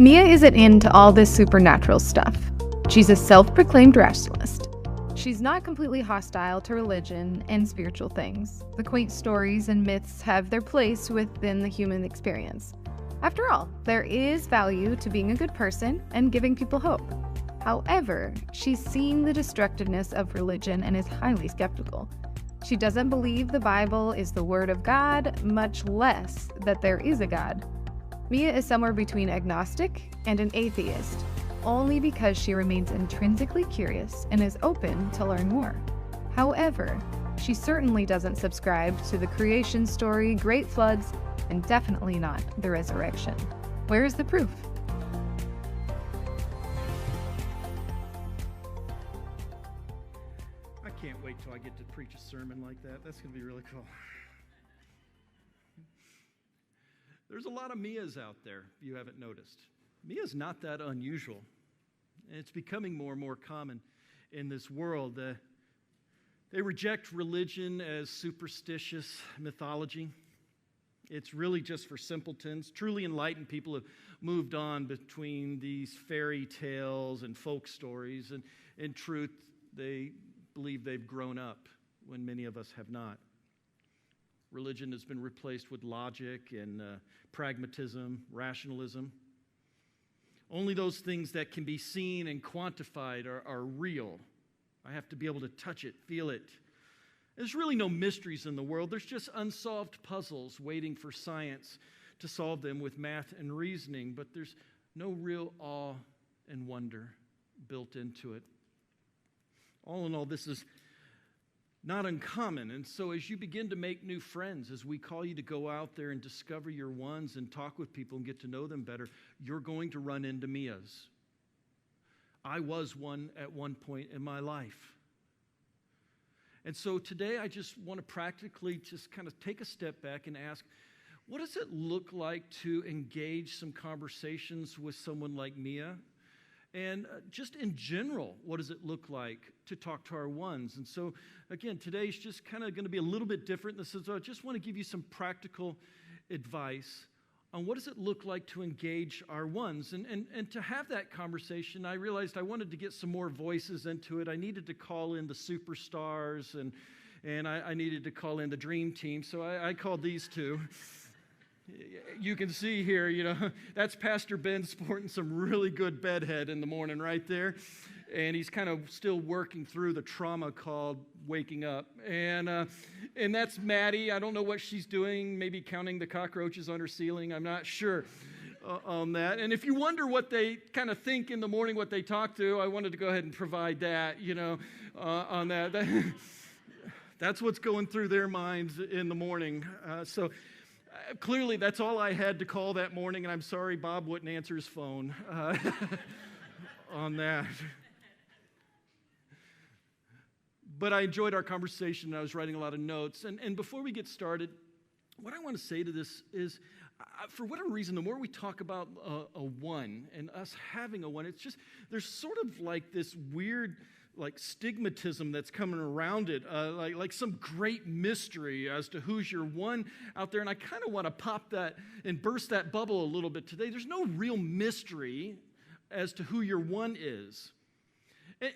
Mia isn't into all this supernatural stuff. She's a self-proclaimed rationalist. She's not completely hostile to religion and spiritual things. The quaint stories and myths have their place within the human experience. After all, there is value to being a good person and giving people hope. However, she's seen the destructiveness of religion and is highly skeptical. She doesn't believe the Bible is the word of God, much less that there is a God. Mia is somewhere between agnostic and an atheist, only because she remains intrinsically curious and is open to learn more. However, she certainly doesn't subscribe to the creation story, great floods, and definitely not the resurrection. Where is the proof? I can't wait till I get to preach a sermon like that. That's going to be really cool. There's a lot of Mias out there, if you haven't noticed. Mia's not that unusual. And it's becoming more and more common in this world. They reject religion as superstitious mythology. It's really just for simpletons. Truly enlightened people have moved on between these fairy tales and folk stories. And in truth, they believe they've grown up when many of us have not. Religion has been replaced with logic and pragmatism, rationalism. Only those things that can be seen and quantified are real. I have to be able to touch it, feel it. There's really no mysteries in the world. There's just unsolved puzzles waiting for science to solve them with math and reasoning, but there's no real awe and wonder built into it. All in all, this is not uncommon. And so as you begin to make new friends, as we call you to go out there and discover your ones and talk with people and get to know them better, you're going to run into Mias. I was one at one point in my life. And so today I just want to practically just kind of take a step back and ask, what does it look like to engage some conversations with someone like Mia? And just in general, what does it look like to talk to our ones? And so, again, today's just kind of going to be a little bit different. This is, I just want to give you some practical advice on what does it look like to engage our ones. And to have that conversation, I realized I wanted to get some more voices into it. I needed to call in the superstars, and I needed to call in the dream team. So I called these two. You can see here, that's Pastor Ben sporting some really good bedhead in the morning right there. And he's kind of still working through the trauma called waking up. And that's Maddie. I don't know what she's doing, maybe counting the cockroaches on her ceiling. I'm not sure on that. And if you wonder what they kind of think in the morning, what they talk to, I wanted to go ahead and provide that, on that. That's what's going through their minds in the morning. Clearly, that's all I had to call that morning, and I'm sorry Bob wouldn't answer his phone on that. But I enjoyed our conversation, and I was writing a lot of notes. And before we get started, what I want to say to this is, for whatever reason, the more we talk about a one and us having a one, it's just, there's sort of like this weird stigmatism that's coming around it, like some great mystery as to who's your one out there. And I kind of want to pop that and burst that bubble a little bit today. There's no real mystery as to who your one is.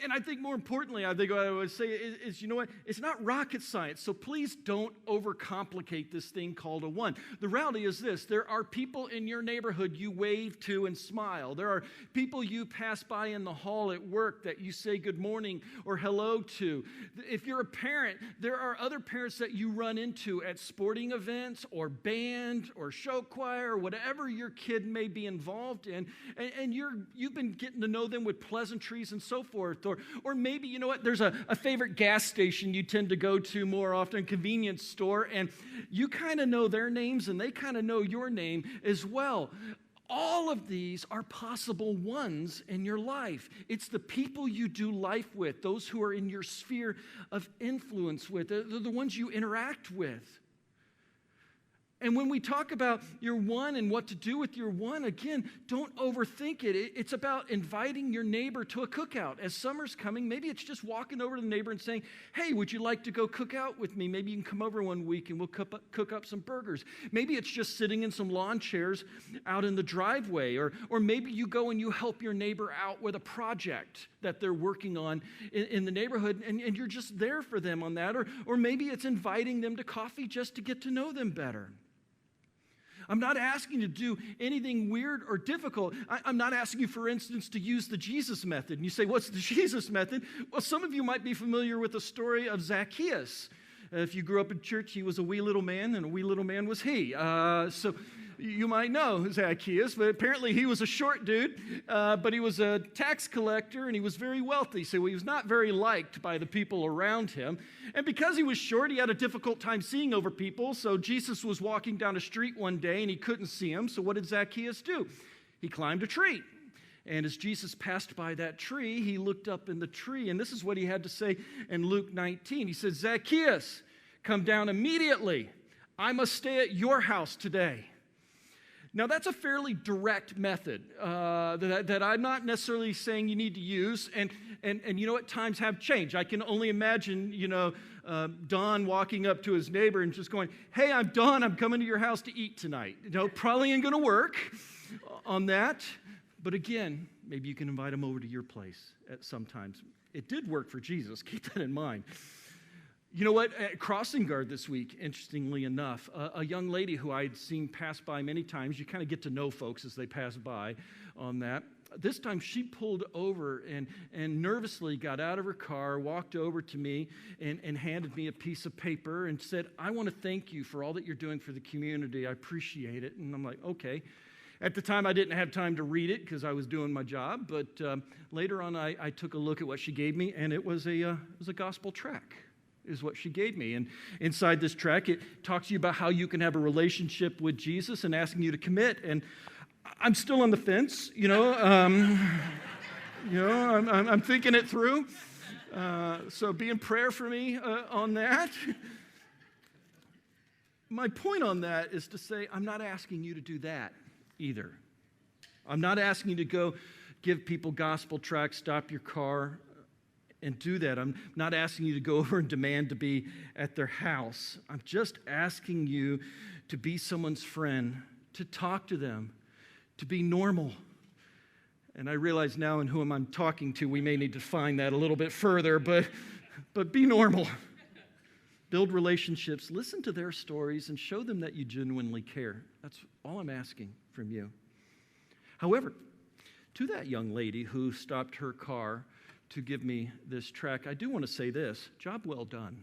And I think more importantly, I think what I would say is, you know what? It's not rocket science, so please don't overcomplicate this thing called a one. The reality is this: there are people in your neighborhood you wave to and smile. There are people you pass by in the hall at work that you say good morning or hello to. If you're a parent, there are other parents that you run into at sporting events or band or show choir or whatever your kid may be involved in, and you've been getting to know them with pleasantries and so forth. Or maybe, you know what, there's a favorite gas station you tend to go to more often, a convenience store, and you kind of know their names and they kind of know your name as well. All of these are possible ones in your life. It's the people you do life with, those who are in your sphere of influence with, the ones you interact with. And when we talk about your one and what to do with your one, again, don't overthink it. It's about inviting your neighbor to a cookout. As summer's coming, maybe it's just walking over to the neighbor and saying, hey, would you like to go cook out with me? Maybe you can come over one week and we'll cook up some burgers. Maybe it's just sitting in some lawn chairs out in the driveway. Or maybe you go and you help your neighbor out with a project that they're working on in the neighborhood, and you're just there for them on that. Or maybe it's inviting them to coffee just to get to know them better. I'm not asking you to do anything weird or difficult. I'm not asking you, for instance, to use the Jesus method. And you say, what's the Jesus method? Well, some of you might be familiar with the story of Zacchaeus. If you grew up in church, he was a wee little man, and a wee little man was he. So you might know Zacchaeus, but apparently he was a short dude, but he was a tax collector, and he was very wealthy, so he was not very liked by the people around him. And because he was short, he had a difficult time seeing over people, so Jesus was walking down a street one day, and he couldn't see him, so what did Zacchaeus do? He climbed a tree. And as Jesus passed by that tree, he looked up in the tree, and this is what he had to say in Luke 19. He said, Zacchaeus, come down immediately. I must stay at your house today. Now, that's a fairly direct method that I'm not necessarily saying you need to use. And you know what? Times have changed. I can only imagine, Don walking up to his neighbor and just going, hey, I'm Don. I'm coming to your house to eat tonight. Probably ain't going to work on that. But again, maybe you can invite him over to your place at sometimes. It did work for Jesus. Keep that in mind. You know what? At Crossing Guard this week, interestingly enough, a young lady who I had seen pass by many times, you kind of get to know folks as they pass by on that. This time she pulled over and nervously got out of her car, walked over to me and handed me a piece of paper and said, I want to thank you for all that you're doing for the community. I appreciate it. And I'm like, okay. At the time, I didn't have time to read it because I was doing my job, but later on, I took a look at what she gave me, and it was a gospel tract. Is what she gave me. And inside this tract, it talks to you about how you can have a relationship with Jesus and asking you to commit. And I'm still on the fence, I'm thinking it through. So be in prayer for me on that. My point on that is to say, I'm not asking you to do that either. I'm not asking you to go give people gospel tracts, stop your car, and do that. I'm not asking you to go over and demand to be at their house. I'm just asking you to be someone's friend, to talk to them, to be normal. And I realize now in whom I'm talking to, we may need to find that a little bit further, but be normal. Build relationships, listen to their stories, and show them that you genuinely care. That's all I'm asking from you. However, to that young lady who stopped her car to give me this tract, I do want to say this: job well done.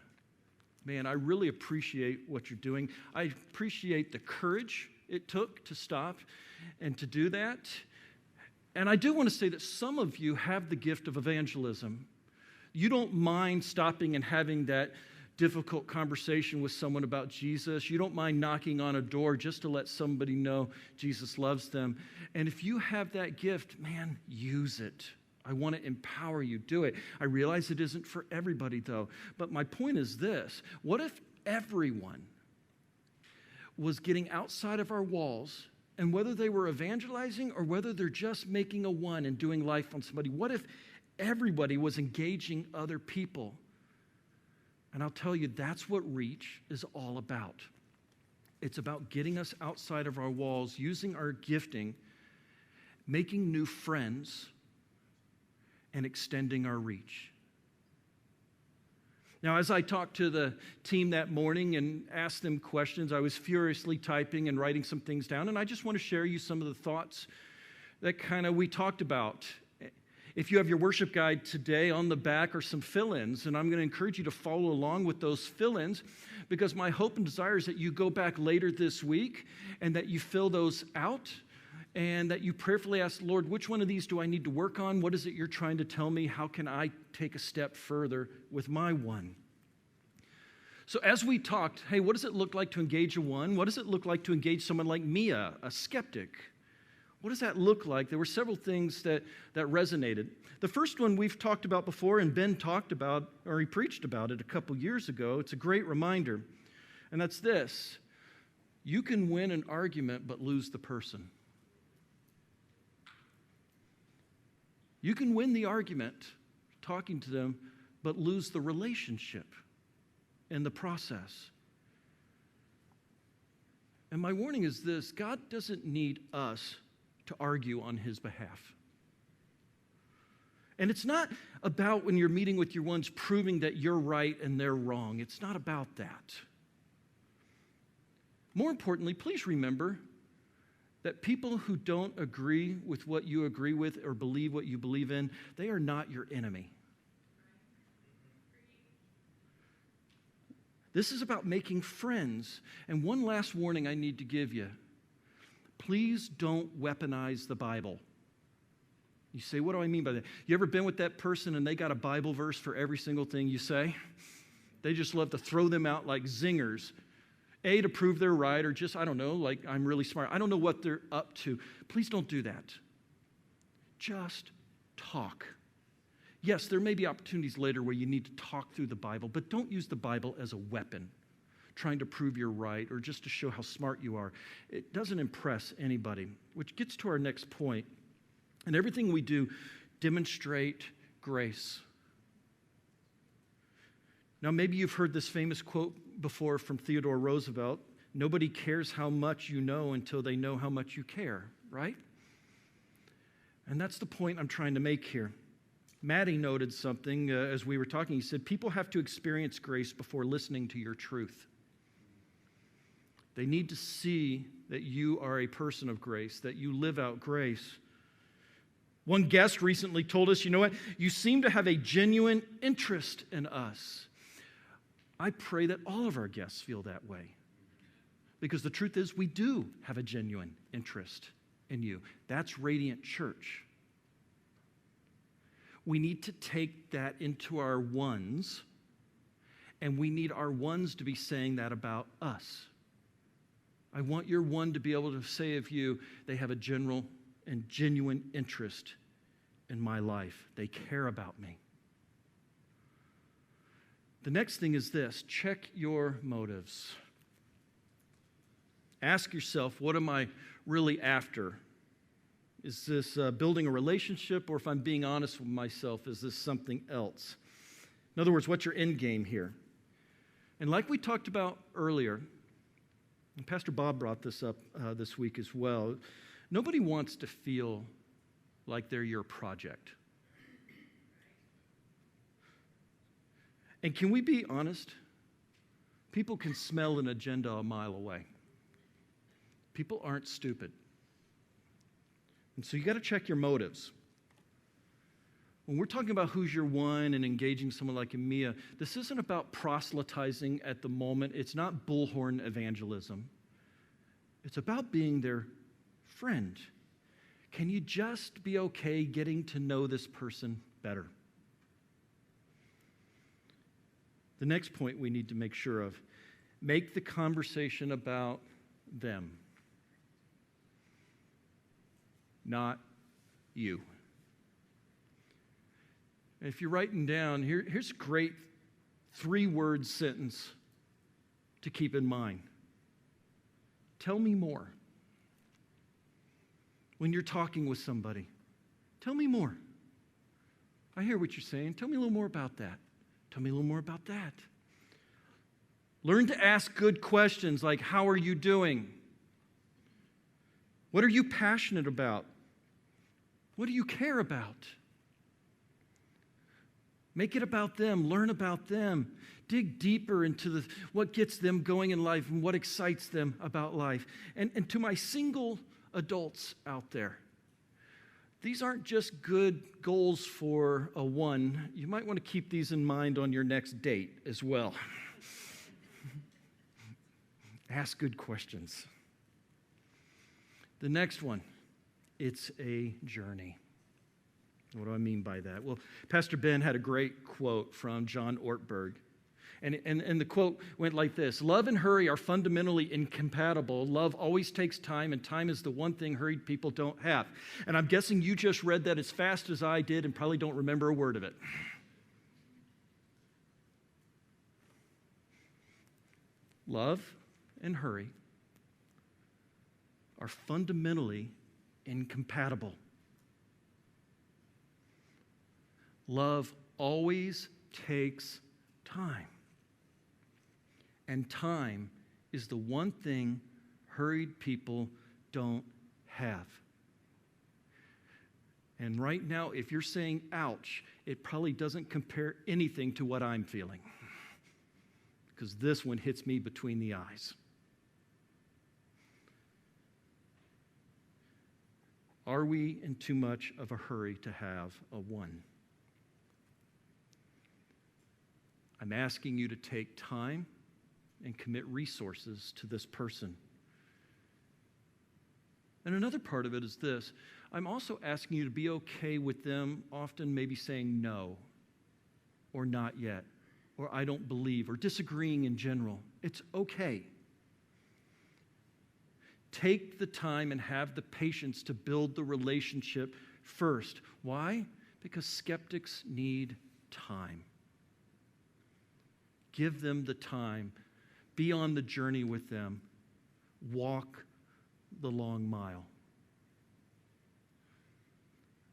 Man, I really appreciate what you're doing. I appreciate the courage it took to stop and to do that. And I do want to say that some of you have the gift of evangelism. You don't mind stopping and having that difficult conversation with someone about Jesus. You don't mind knocking on a door just to let somebody know Jesus loves them. And if you have that gift, man, use it. I want to empower you. Do it. I realize it isn't for everybody, though. But my point is this: what if everyone was getting outside of our walls, and whether they were evangelizing or whether they're just making a one and doing life on somebody, what if everybody was engaging other people? And I'll tell you, that's what Reach is all about. It's about getting us outside of our walls, using our gifting, making new friends, and extending our reach. Now, as I talked to the team that morning and asked them questions, I was furiously typing and writing some things down, and I just want to share you some of the thoughts that we talked about. If you have your worship guide today, on the back are some fill-ins, and I'm going to encourage you to follow along with those fill-ins, because my hope and desire is that you go back later this week and that you fill those out, and that you prayerfully ask, Lord, which one of these do I need to work on? What is it you're trying to tell me? How can I take a step further with my one? So as we talked, hey, what does it look like to engage a one? What does it look like to engage someone like Mia, a skeptic? What does that look like? There were several things that resonated. The first one we've talked about before, and Ben talked about, or he preached about it a couple years ago. It's a great reminder, and that's this: You can win an argument but lose the person. You can win the argument talking to them but lose the relationship in the process. And my warning is this: God doesn't need us to argue on his behalf. And it's not about, when you're meeting with your ones, proving that you're right and they're wrong. It's not about that. More importantly, please remember that people who don't agree with what you agree with or believe what you believe in, they are not your enemy. This is about making friends. And one last warning I need to give you. Please don't weaponize the Bible. You say, what do I mean by that? You ever been with that person and they got a Bible verse for every single thing you say? They just love to throw them out like zingers. To prove they're right, or just, I don't know, like I'm really smart. I don't know what they're up to. Please don't do that. Just talk. Yes, there may be opportunities later where you need to talk through the Bible, but don't use the Bible as a weapon, trying to prove you're right or just to show how smart you are. It doesn't impress anybody, which gets to our next point. And everything we do, demonstrate grace. Now, maybe you've heard this famous quote before from Theodore Roosevelt: nobody cares how much you know until they know how much you care, right? And that's the point I'm trying to make here. Maddie noted something as we were talking. He said, people have to experience grace before listening to your truth. They need to see that you are a person of grace, that you live out grace. One guest recently told us, you know what? You seem to have a genuine interest in us. I pray that all of our guests feel that way. Because the truth is, we do have a genuine interest in you. That's Radiant Church. We need to take that into our ones, and we need our ones to be saying that about us. I want your one to be able to say of you, they have a general and genuine interest in my life. They care about me. The next thing is this: check your motives. Ask yourself, what am I really after? Is this building a relationship, or if I'm being honest with myself, is this something else? In other words, what's your end game here? And like we talked about earlier, and Pastor Bob brought this up this week as well, nobody wants to feel like they're your project. And can we be honest? People can smell an agenda a mile away. People aren't stupid. And so you got to check your motives. When we're talking about who's your one and engaging someone like Mia, this isn't about proselytizing at the moment. It's not bullhorn evangelism. It's about being their friend. Can you just be okay getting to know this person better? The next point we need to make sure of: make the conversation about them, not you. And if you're writing down, here's a great 3-word sentence to keep in mind. Tell me more. When you're talking with somebody, tell me more. I hear what you're saying. Tell me a little more about that. Tell me a little more about that. Learn to ask good questions like, how are you doing? What are you passionate about? What do you care about? Make it about them. Learn about them. Dig deeper into what gets them going in life and what excites them about life. And to my single adults out there, these aren't just good goals for a one. You might want to keep these in mind on your next date as well. Ask good questions. The next one, it's a journey. What do I mean by that? Well, Pastor Ben had a great quote from John Ortberg. And the quote went like this: love and hurry are fundamentally incompatible. Love always takes time, and time is the one thing hurried people don't have. And I'm guessing you just read that as fast as I did and probably don't remember a word of it. Love and hurry are fundamentally incompatible. Love always takes time. And time is the one thing hurried people don't have. And right now, if you're saying, ouch, it probably doesn't compare anything to what I'm feeling. Because this one hits me between the eyes. Are we in too much of a hurry to have a one? I'm asking you to take time and commit resources to this person. And another part of it is this. I'm also asking you to be okay with them often maybe saying no, or not yet, or I don't believe, or disagreeing in general. It's okay. Take the time and have the patience to build the relationship first. Why? Because skeptics need time. Give them the time. Be on the journey with them. Walk the long mile.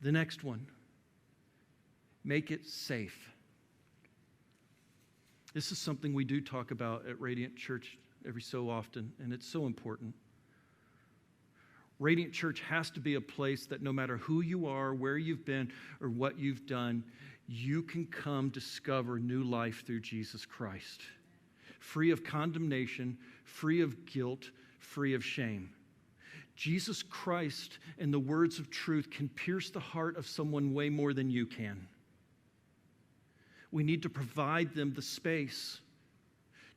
The next one, make it safe. This is something we do talk about at Radiant Church every so often, and it's so important. Radiant Church has to be a place that no matter who you are, where you've been, or what you've done, you can come discover new life through Jesus Christ. Free of condemnation, free of guilt, free of shame. Jesus Christ and the words of truth can pierce the heart of someone way more than you can. We need to provide them the space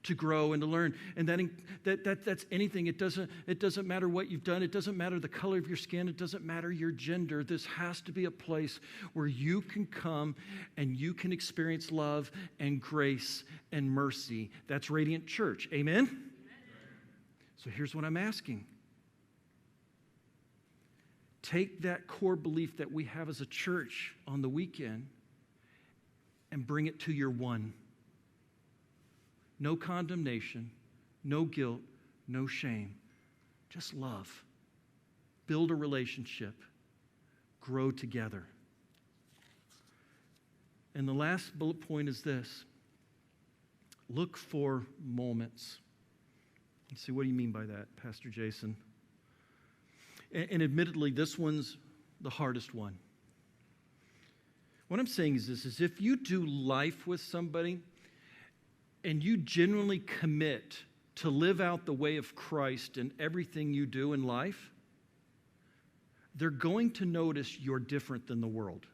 to grow and to learn. And that's anything. It doesn't matter what you've done. It doesn't matter the color of your skin. It doesn't matter your gender. This has to be a place where you can come and you can experience love and grace and mercy. That's Radiant Church. Amen? Amen. So here's what I'm asking. Take that core belief that we have as a church on the weekend and bring it to your one. No condemnation, no guilt, no shame. Just love. Build a relationship. Grow together. And the last bullet point is this. Look for moments. Let's see, what do you mean by that, Pastor Jason? And admittedly, this one's the hardest one. What I'm saying is this, is if you do life with somebody and you genuinely commit to live out the way of Christ in everything you do in life, they're going to notice you're different than the world.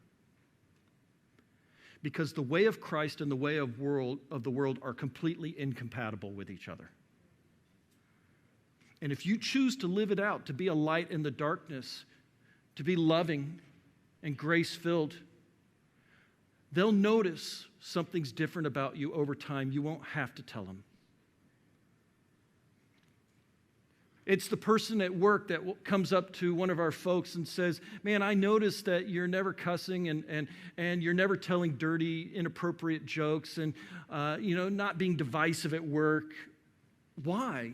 Because the way of Christ and the way of the world are completely incompatible with each other. And if you choose to live it out, to be a light in the darkness, to be loving and grace-filled, they'll notice something's different about you over time. You won't have to tell them. It's the person at work that comes up to one of our folks and says, man, I noticed that you're never cussing and you're never telling dirty, inappropriate jokes and not being divisive at work. Why?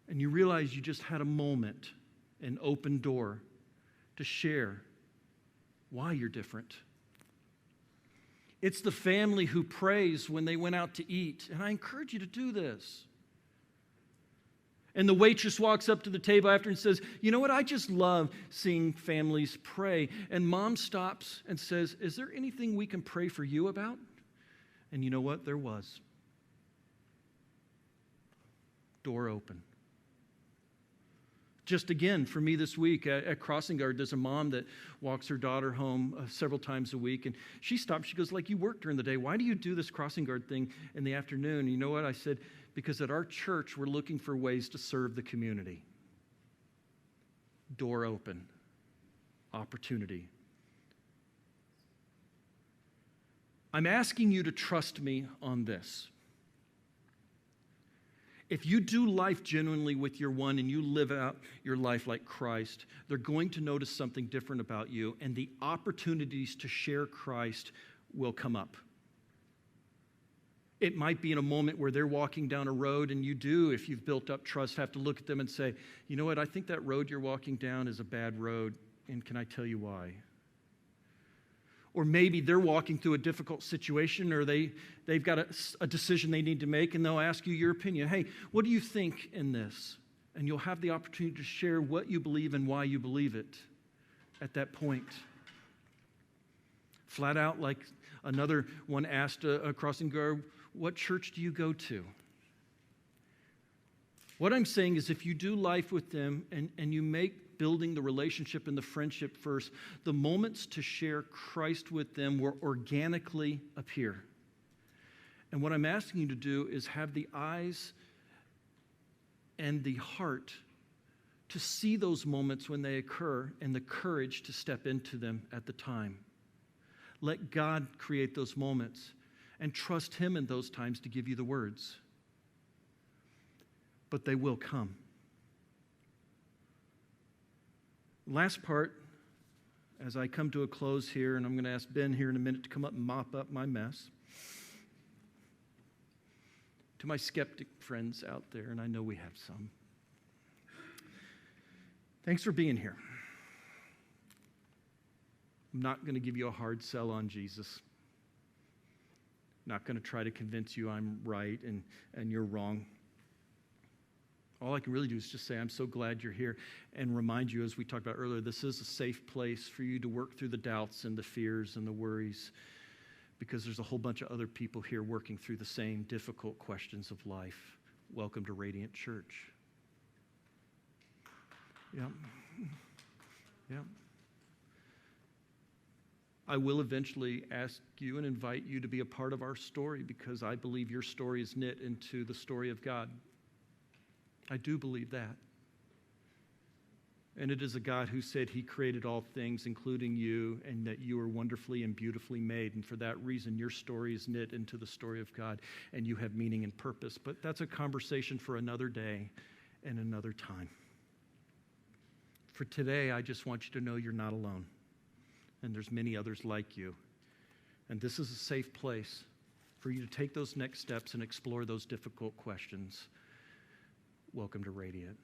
And you realize you just had a moment, an open door to share why you're different. It's the family who prays when they went out to eat. And I encourage you to do this. And the waitress walks up to the table after and says, you know what, I just love seeing families pray. And mom stops and says, is there anything we can pray for you about? And you know what? There was. Door open. Just again, for me this week at Crossing Guard, there's a mom that walks her daughter home several times a week. And she stops. She goes, like, you work during the day. Why do you do this Crossing Guard thing in the afternoon? And you know what? I said, because at our church, we're looking for ways to serve the community. Door open. Opportunity. I'm asking you to trust me on this. If you do life genuinely with your one and you live out your life like Christ, they're going to notice something different about you, and the opportunities to share Christ will come up. It might be in a moment where they're walking down a road and you do, if you've built up trust, have to look at them and say, you know what, I think that road you're walking down is a bad road, and can I tell you why? Or maybe they're walking through a difficult situation, or they've got a decision they need to make, and they'll ask you your opinion. Hey, what do you think in this? And you'll have the opportunity to share what you believe and why you believe it at that point. Flat out, like another one asked a crossing guard, what church do you go to? What I'm saying is if you do life with them and you make building the relationship and the friendship first, the moments to share Christ with them will organically appear. And what I'm asking you to do is have the eyes and the heart to see those moments when they occur and the courage to step into them at the time. Let God create those moments and trust Him in those times to give you the words. But they will come. Last part, as I come to a close here, and I'm going to ask Ben here in a minute to come up and mop up my mess. To my skeptic friends out there, and I know we have some, thanks for being here. I'm not going to give you a hard sell on Jesus. Not going to try to convince you I'm right and you're wrong. All I can really do is just say, I'm so glad you're here, and remind you, as we talked about earlier, this is a safe place for you to work through the doubts and the fears and the worries, because there's a whole bunch of other people here working through the same difficult questions of life. Welcome to Radiant Church. Yeah. Yeah. I will eventually ask you and invite you to be a part of our story, because I believe your story is knit into the story of God. I do believe that. And it is a God who said He created all things, including you, and that you are wonderfully and beautifully made. And for that reason, your story is knit into the story of God, and you have meaning and purpose. But that's a conversation for another day and another time. For today, I just want you to know you're not alone. And there's many others like you. And this is a safe place for you to take those next steps and explore those difficult questions. Welcome to Radiant.